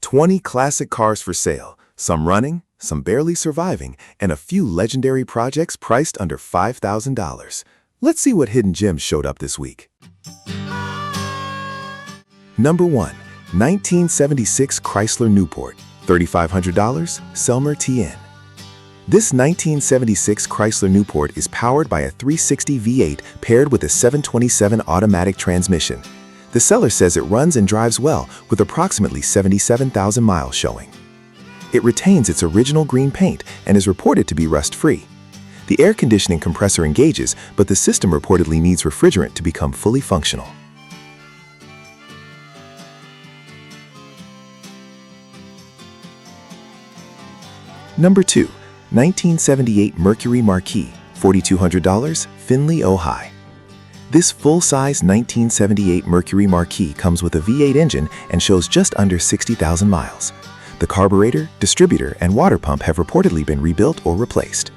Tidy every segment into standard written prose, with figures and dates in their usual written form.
20 classic cars for sale, some running, some barely surviving, and a few legendary projects priced under $5,000. Let's see what hidden gems showed up this week. Number 1. 1976 Chrysler Newport, $3,500, Selmer TN. This 1976 Chrysler Newport is powered by a 360 V8 paired with a 727 automatic transmission. The seller says it runs and drives well with approximately 77,000 miles showing. It retains its original green paint and is reported to be rust-free. The air conditioning compressor engages, but the system reportedly needs refrigerant to become fully functional. Number 2. 1978 Mercury Marquis, $4,200, Findlay, Ohio. This full-size 1978 Mercury Marquis comes with a V8 engine and shows just under 60,000 miles. The carburetor, distributor, and water pump have reportedly been rebuilt or replaced.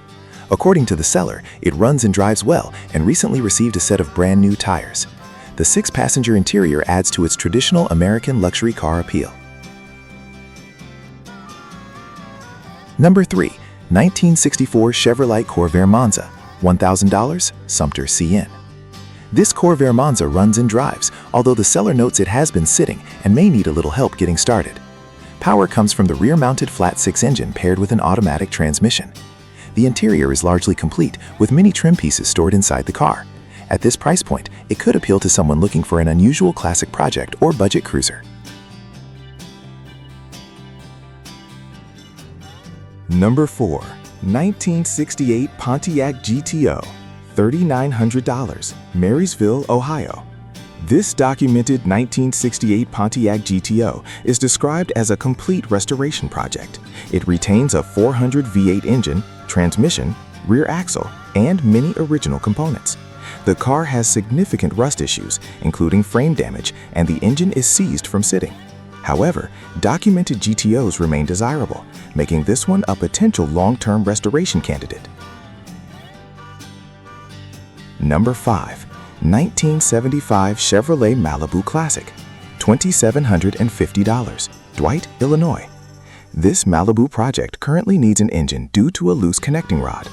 According to the seller, it runs and drives well and recently received a set of brand new tires. The 6-passenger interior adds to its traditional American luxury car appeal. Number 3. 1964 Chevrolet Corvair Monza, $1,000, Sumter CN. This Corvair Monza runs and drives, although the seller notes it has been sitting and may need a little help getting started. Power comes from the rear-mounted flat-six engine paired with an automatic transmission. The interior is largely complete, with many trim pieces stored inside the car. At this price point, it could appeal to someone looking for an unusual classic project or budget cruiser. Number 4. 1968 Pontiac GTO, $3,900, Marysville, Ohio. This documented 1968 Pontiac GTO is described as a complete restoration project. It retains a 400 V8 engine, transmission, rear axle, and many original components. The car has significant rust issues, including frame damage, and the engine is seized from sitting. However, documented GTOs remain desirable, making this one a potential long-term restoration candidate. Number 5. 1975 Chevrolet Malibu Classic, $2,750, Dwight, Illinois. This Malibu project currently needs an engine due to a loose connecting rod.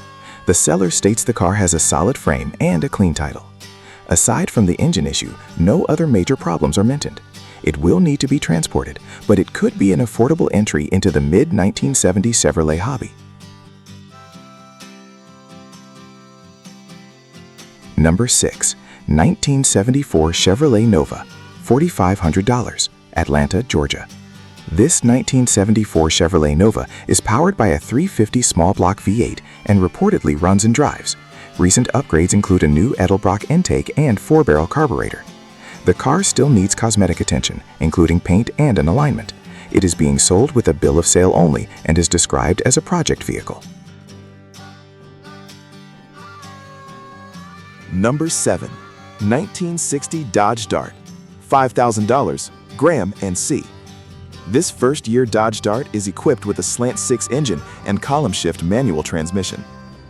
The seller states the car has a solid frame and a clean title. Aside from the engine issue, no other major problems are mentioned. It will need to be transported, but it could be an affordable entry into the mid-1970s Chevrolet hobby. Number 6. 1974 Chevrolet Nova, $4,500, Atlanta, Georgia. This 1974 Chevrolet Nova is powered by a 350 small block V8 and reportedly runs and drives. Recent upgrades include a new Edelbrock intake and 4-barrel carburetor. The car still needs cosmetic attention, including paint and an alignment. It is being sold with a bill of sale only and is described as a project vehicle. Number 7. 1960 Dodge Dart, $5,000, Graham & C. This first-year Dodge Dart is equipped with a slant-six engine and column-shift manual transmission.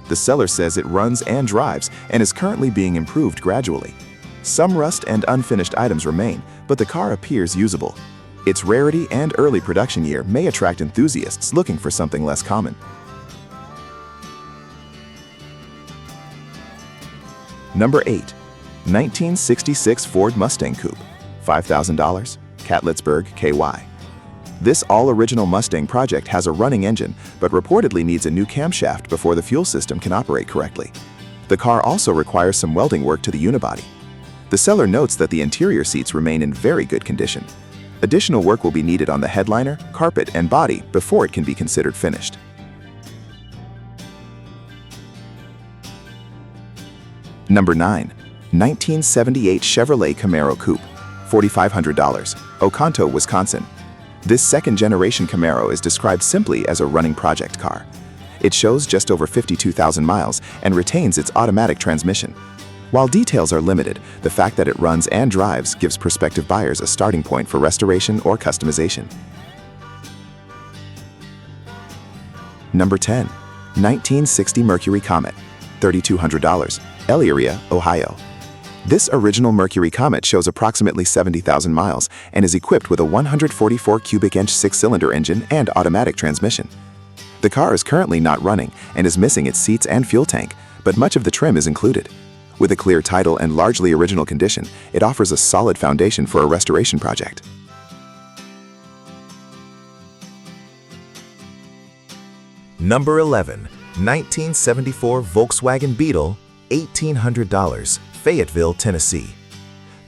The seller says it runs and drives and is currently being improved gradually. Some rust and unfinished items remain, but the car appears usable. Its rarity and early production year may attract enthusiasts looking for something less common. Number 8. 1966 Ford Mustang Coupe, $5,000, Catlettsburg, KY. This all-original Mustang project has a running engine, but reportedly needs a new camshaft before the fuel system can operate correctly. The car also requires some welding work to the unibody. The seller notes that the interior seats remain in very good condition. Additional work will be needed on the headliner, carpet, and body before it can be considered finished. Number 9. 1978 Chevrolet Camaro Coupe, $4,500, Oconto, Wisconsin. This second-generation Camaro is described simply as a running project car. It shows just over 52,000 miles and retains its automatic transmission. While details are limited, the fact that it runs and drives gives prospective buyers a starting point for restoration or customization. Number 10. 1960 Mercury Comet, $3,200, Elyria, Ohio. This original Mercury Comet shows approximately 70,000 miles and is equipped with a 144 cubic inch six-cylinder engine and automatic transmission. The car is currently not running and is missing its seats and fuel tank, but much of the trim is included. With a clear title and largely original condition, it offers a solid foundation for a restoration project. Number 11. 1974 Volkswagen Beetle, $1,800, Fayetteville, Tennessee.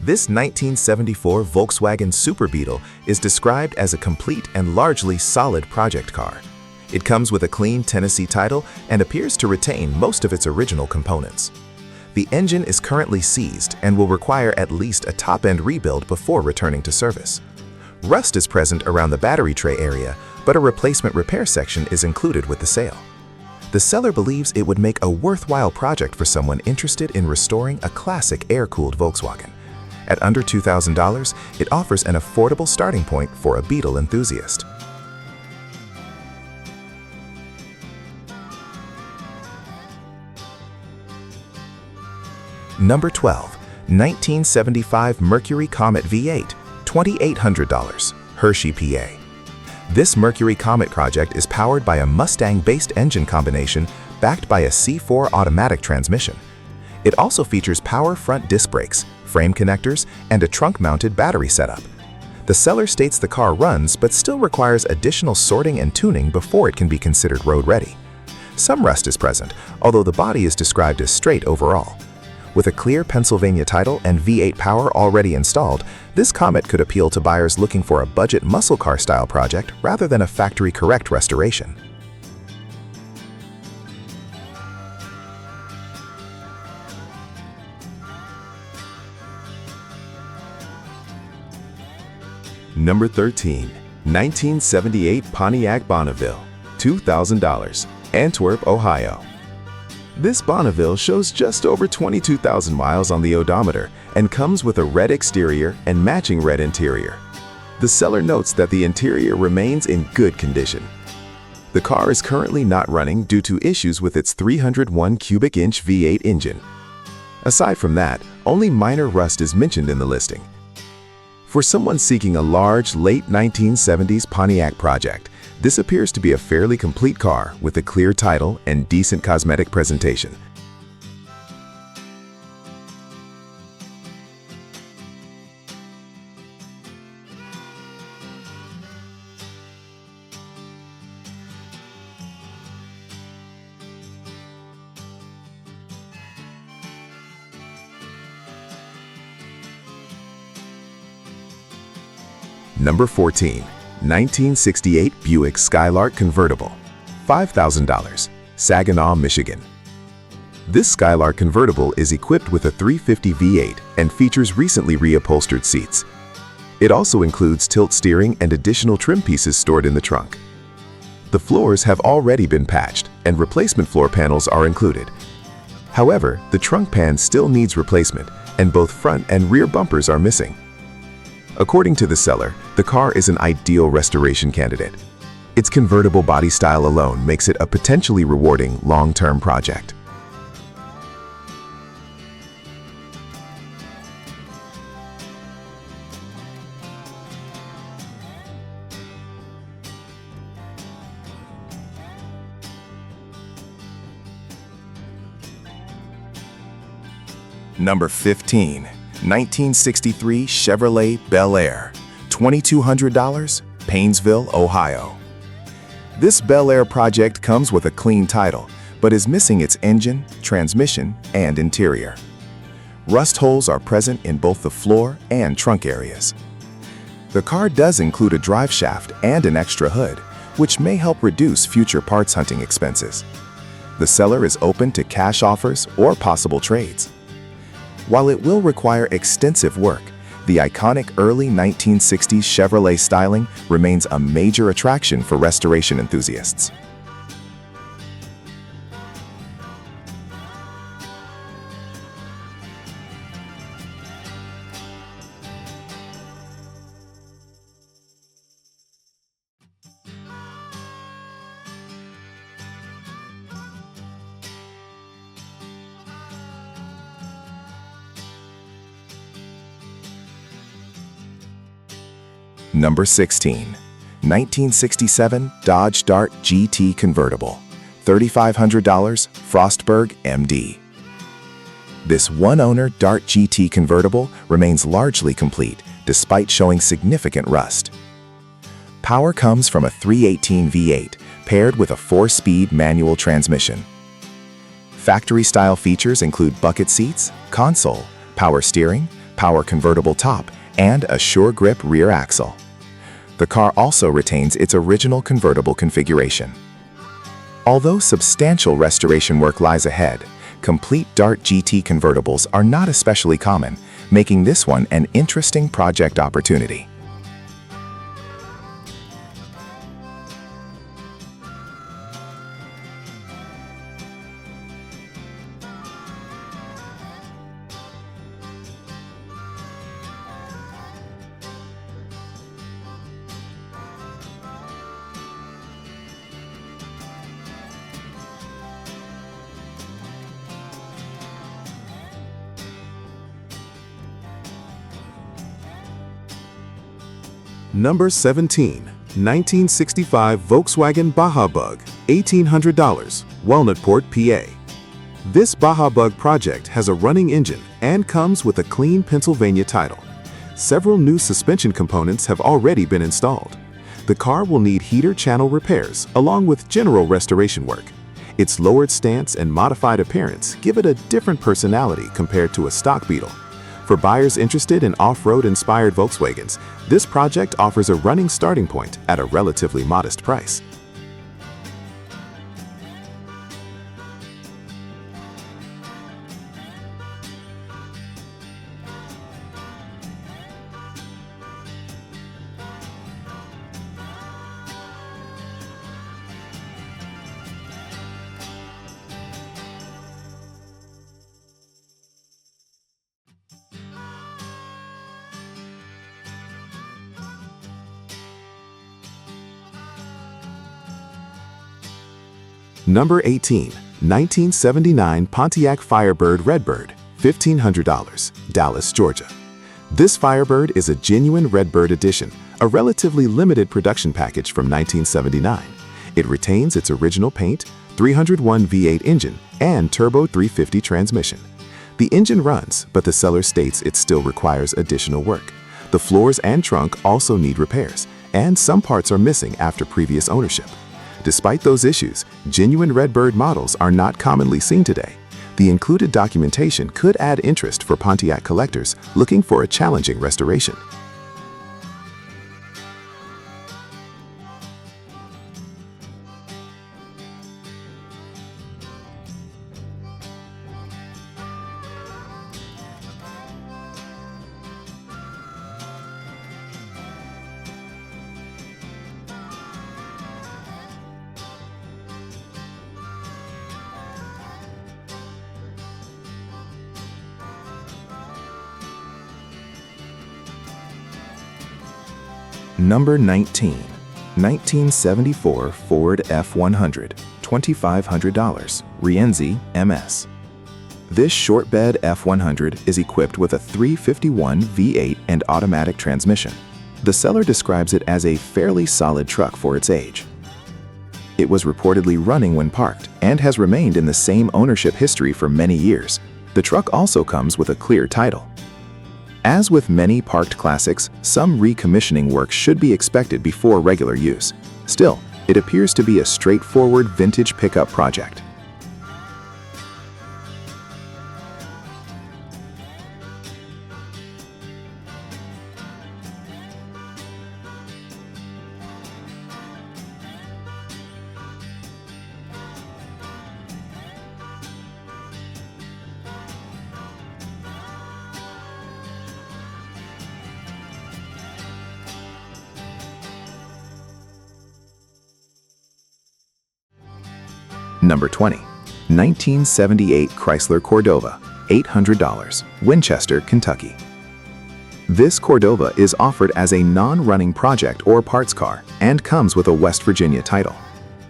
This 1974 Volkswagen Super Beetle is described as a complete and largely solid project car. It comes with a clean Tennessee title and appears to retain most of its original components. The engine is currently seized and will require at least a top-end rebuild before returning to service. Rust is present around the battery tray area, but a replacement repair section is included with the sale. The seller believes it would make a worthwhile project for someone interested in restoring a classic air-cooled Volkswagen. At under $2,000, it offers an affordable starting point for a Beetle enthusiast. Number 12. 1975 Mercury Comet V8, $2,800, Hershey, PA. This Mercury Comet project is powered by a Mustang-based engine combination backed by a C4 automatic transmission. It also features power front disc brakes, frame connectors, and a trunk-mounted battery setup. The seller states the car runs but still requires additional sorting and tuning before it can be considered road-ready. Some rust is present, although the body is described as straight overall. With a clear Pennsylvania title and V8 power already installed, this Comet could appeal to buyers looking for a budget muscle car style project rather than a factory-correct restoration. Number 13. 1978 Pontiac Bonneville, $2,000, Antwerp, Ohio. This Bonneville shows just over 22,000 miles on the odometer and comes with a red exterior and matching red interior. The seller notes that the interior remains in good condition. The car is currently not running due to issues with its 301 cubic inch V8 engine. Aside from that, only minor rust is mentioned in the listing. For someone seeking a large, late 1970s Pontiac project, this appears to be a fairly complete car with a clear title and decent cosmetic presentation. Number 14. 1968 Buick Skylark Convertible, $5,000, Saginaw, Michigan. This Skylark Convertible is equipped with a 350 V8 and features recently reupholstered seats. It also includes tilt steering and additional trim pieces stored in the trunk. The floors have already been patched and replacement floor panels are included. However, the trunk pan still needs replacement and both front and rear bumpers are missing. According to the seller, the car is an ideal restoration candidate. Its convertible body style alone makes it a potentially rewarding long-term project. Number 15. 1963 Chevrolet Bel Air, $2,200, Painesville, Ohio. This Bel Air project comes with a clean title, but is missing its engine, transmission, and interior. Rust holes are present in both the floor and trunk areas. The car does include a drive shaft and an extra hood, which may help reduce future parts hunting expenses. The seller is open to cash offers or possible trades. While it will require extensive work, the iconic early 1960s Chevrolet styling remains a major attraction for restoration enthusiasts. Number 16. 1967 Dodge Dart GT Convertible, $3,500, Frostburg, MD. This one-owner Dart GT convertible remains largely complete despite showing significant rust. Power comes from a 318 V8 paired with a 4-speed manual transmission. Factory-style features include bucket seats, console, power steering, power convertible top, and a sure-grip rear axle. The car also retains its original convertible configuration. Although substantial restoration work lies ahead, complete Dart GT convertibles are not especially common, making this one an interesting project opportunity. Number 17. 1965 Volkswagen Baja Bug, $1,800, Walnutport, PA. This Baja Bug project has a running engine and comes with a clean Pennsylvania title. Several new suspension components have already been installed. The car will need heater channel repairs along with general restoration work. Its lowered stance and modified appearance give it a different personality compared to a stock Beetle. For buyers interested in off-road inspired Volkswagens, this project offers a running starting point at a relatively modest price. Number 18. 1979 Pontiac Firebird Redbird, $1,500, Dallas, Georgia. This Firebird is a genuine Redbird edition, a relatively limited production package from 1979. It retains its original paint, 301 V8 engine, and turbo 350 transmission. The engine runs, but the seller states it still requires additional work. The floors and trunk also need repairs, and some parts are missing after previous ownership. Despite those issues, genuine Redbird models are not commonly seen today. The included documentation could add interest for Pontiac collectors looking for a challenging restoration. Number 19. 1974 Ford F100, $2,500, Rienzi, MS. This short bed F100 is equipped with a 351 V8 and automatic transmission. The seller describes it as a fairly solid truck for its age. It was reportedly running when parked and has remained in the same ownership history for many years. The truck also comes with a clear title. As with many parked classics, some recommissioning work should be expected before regular use. Still, it appears to be a straightforward vintage pickup project. Number 20. 1978 Chrysler Cordova, $800, Winchester, Kentucky. This Cordova is offered as a non-running project or parts car and comes with a West Virginia title.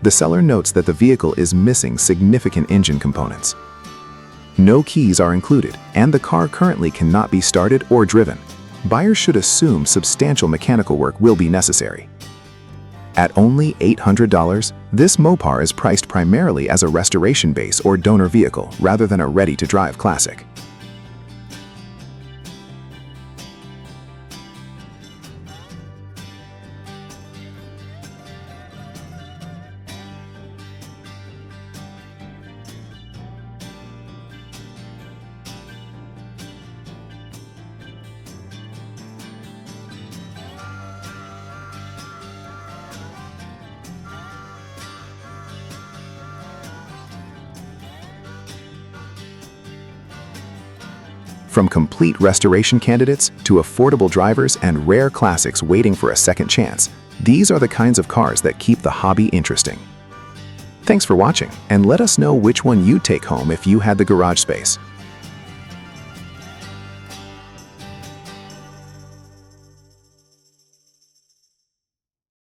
The seller notes that the vehicle is missing significant engine components. No keys are included, and the car currently cannot be started or driven. buyers should assume substantial mechanical work will be necessary. At only $800, this Mopar is priced primarily as a restoration base or donor vehicle rather than a ready-to-drive classic. From complete restoration candidates to affordable drivers and rare classics waiting for a second chance, these are the kinds of cars that keep the hobby interesting. Thanks for watching, and let us know which one you'd take home if you had the garage space.